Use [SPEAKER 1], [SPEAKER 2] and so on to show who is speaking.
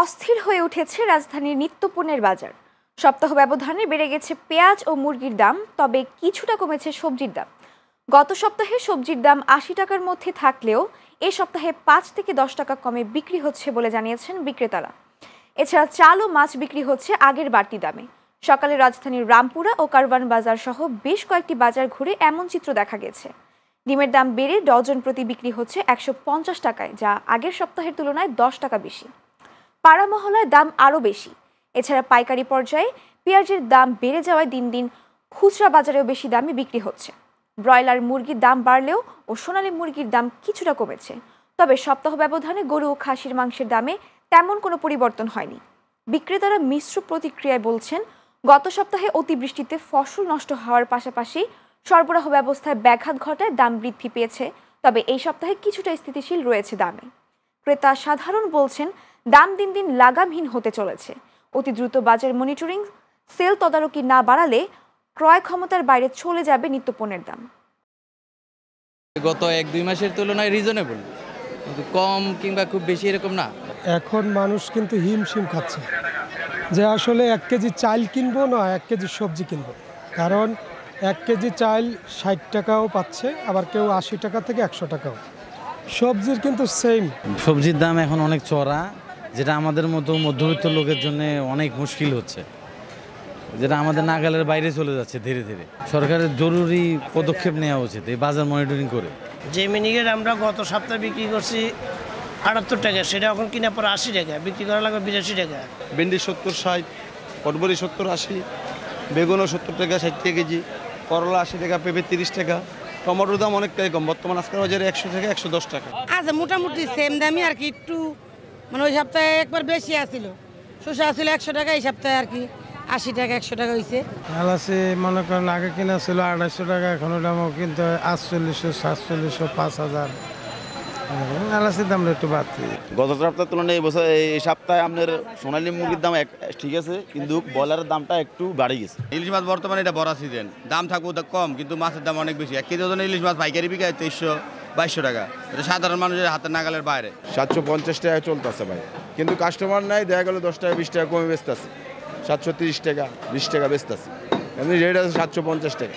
[SPEAKER 1] অস্থির হয়ে উঠেছে রাজধানীর নিত্যপণ্যের বাজার। সপ্তাহ ব্যবধানে বেড়ে গেছে পেঁয়াজ ও মুরগির দাম, তবে কিছুটা কমেছে সবজির দাম। গত সপ্তাহে সবজির দাম ৮০ টাকার মধ্যে থাকলেও এ সপ্তাহে ৫ থেকে ১০ টাকা কমে বিক্রি হচ্ছে বলে জানিয়েছেন বিক্রেতারা। এছাড়া চাল ও মাছ বিক্রি হচ্ছে আগের বাড়তি দামে। সকালে রাজধানীর রামপুরা ও কারওয়ান বাজার সহ বেশ কয়েকটি বাজার ঘুরে এমন চিত্র দেখা গেছে। ডিমের দাম বেড়ে ডজন প্রতি বিক্রি হচ্ছে ১৫০ টাকায়, যা আগের সপ্তাহের তুলনায় ১০ টাকা বেশি। পাড়া মহল্লায় দাম আরও বেশি। এছাড়া পাইকারি পর্যায়ে পেঁয়াজের দাম বেড়ে যাওয়ায় দিন দিন খুচরা বাজারেও বেশি দামে বিক্রি হচ্ছে। ব্রয়লার মুরগির দাম বাড়লেও ও সোনালী মুরগির দাম কিছুটা কমেছে। তবে সপ্তাহ ব্যবধানে গরু ও খাসির মাংসের দামে তেমন কোনো পরিবর্তন হয়নি। বিক্রেতারা মিশ্র প্রতিক্রিয়ায় বলছেন, গত সপ্তাহে অতিবৃষ্টিতে ফসল নষ্ট হওয়ার পাশাপাশি সরবরাহ ব্যবস্থায় ব্যাঘাত ঘটায় দাম বৃদ্ধি পেয়েছে। তবে এই সপ্তাহে কিছুটা স্থিতিশীল রয়েছে দামে। ক্রেতা সাধারণ বলছেন, দাম দিন দিন লাগামহীন হতে চলেছে। অতি দ্রুত বাজার মনিটরিং সেল তদারকি না বাড়ালে ক্রয় ক্ষমতার বাইরে চলে যাবে নিত্যপণ্যের দাম।
[SPEAKER 2] গত ১-২ মাসের তুলনায় রিজনেবল, কিন্তু কম কিংবা খুব বেশি এরকম না।
[SPEAKER 3] এখন মানুষ কিন্তু হিমশিম খাচ্ছে যে আসলে ১ কেজি চাল কিনবো না ১ কেজি সবজি কিনবো। কারণ ১ কেজি চাল ৬০ টাকাও পাচ্ছে, আবার কেউ ৮০ টাকা থেকে ১০০ টাকাও। সবজির কিন্তু সেম।
[SPEAKER 4] সবজির দাম এখন অনেক চড়া, যেটা আমাদের মতো মধ্যবিত্ত লোকের জন্য অনেক মুশকিল হচ্ছে, যেটা আমাদের নাগালের বাইরে চলে যাচ্ছে ধীরে ধীরে। সরকারের জরুরি পদক্ষেপ নেওয়া উচিত এই বাজার মনিটরিং করে।
[SPEAKER 5] যে মিনিকেট আমরা গত সপ্তাহে বিক্রি করছি ৭৮ টাকা, সেটা এখন কিনা পরে ৮০ টাকা, বিক্রি করা লাগবে ৮২ টাকা।
[SPEAKER 6] ভেন্ডি ৭০-৬০, পটবড়ি ৭০-৮০, বেগুনও ৭০ টাকা ৬০ টাকা কেজি, করলা ৮০ টাকা, পেঁপে ৩০ টাকা। টমেটোর দাম অনেকটাই কম, বর্তমান আজকের বাজারে ১০০ থেকে ১১০ টাকা।
[SPEAKER 7] আচ্ছা, মোটামুটি সেম দামই আর কি, একটু মানে ওই সপ্তাহে একবার বেশি আসছিল, শসা আসছিল ১০০ টাকা, এই সপ্তাহে আর কি ৮০ টাকা ১০০ টাকা হয়েছে।
[SPEAKER 3] এলাচি মনে করেন আগে কিনা ছিল ২৫০ টাকা, এখন দামও কিন্তু ৪৮০০, ৪৭০০, ৫০০০। এলাচির দামটা একটু বাড়তি।
[SPEAKER 8] গত সপ্তাহের তুলনায় এই সপ্তাহে আপনার সোনালী মুরগির দাম ঠিক আছে, কিন্তু ব্রয়লারের দামটা একটু বাড়ে গেছে।
[SPEAKER 9] ইলিশ মাছ বর্তমানে এটা বড় সিজন, দাম থাকবো কম, কিন্তু মাছের দাম অনেক বেশি। ১ কেজি ওজনে ইলিশ মাছ পাইকারি বিক্রি ২৩০০-২২০০ টাকা, এটা সাধারণ মানুষের হাতের নাগালের বাইরে।
[SPEAKER 6] ৭৫০ টাকা চলতেছে ভাই, কিন্তু কাস্টমার নাই, দেখা গেল ১০ টাকা ২০ টাকা কমে বেচতেছে। ৭৩০ টাকা ২০ টাকা বেচতেছে, এমনি রেট আছে ৭৫০ টাকা।